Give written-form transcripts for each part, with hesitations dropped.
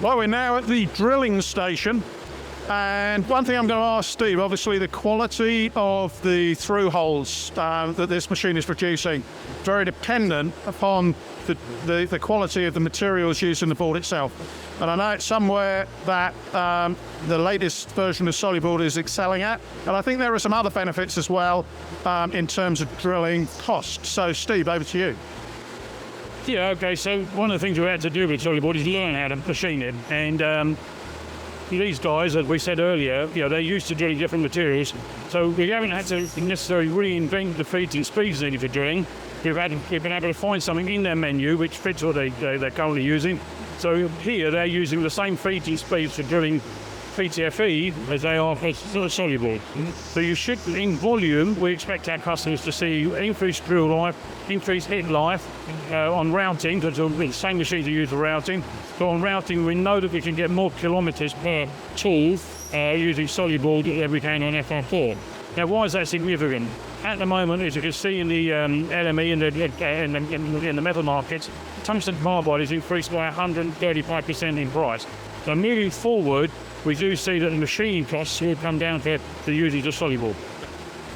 Well, we're now at the drilling station, and one thing I'm going to ask Steve, obviously the quality of the through holes that this machine is producing, very dependent upon the quality of the materials used in the board itself. And I know it's somewhere that the latest version of Soluboard is excelling at, and I think there are some other benefits as well in terms of drilling cost. So Steve, over to you. Yeah, okay, so one of the things we had to do with Soluboard is learn how to machine it. And these guys, as we said earlier, they're used to drilling different materials. So we haven't had to necessarily reinvent the feeds and speeds needed for drilling. You've been able to find something in their menu which fits what they're currently using. So here they're using the same feeds and speeds for drilling PTFE as they are for Soluboard. So you should, in volume, we expect our customers to see increased drill life, increased hit life on routing, because the same machines are used for routing. So on routing, we know that we can get more kilometres per tool using Soluboard than we can on FR4. Now, why is that significant? At the moment, as you can see in the LME and in the metal markets, tungsten carbide is increased by 135% in price. So moving forward, we do see that the machine costs will come down to the usage of Soluboard.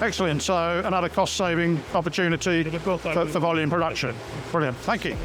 Excellent. So another cost-saving opportunity for volume production. Brilliant. Thank you.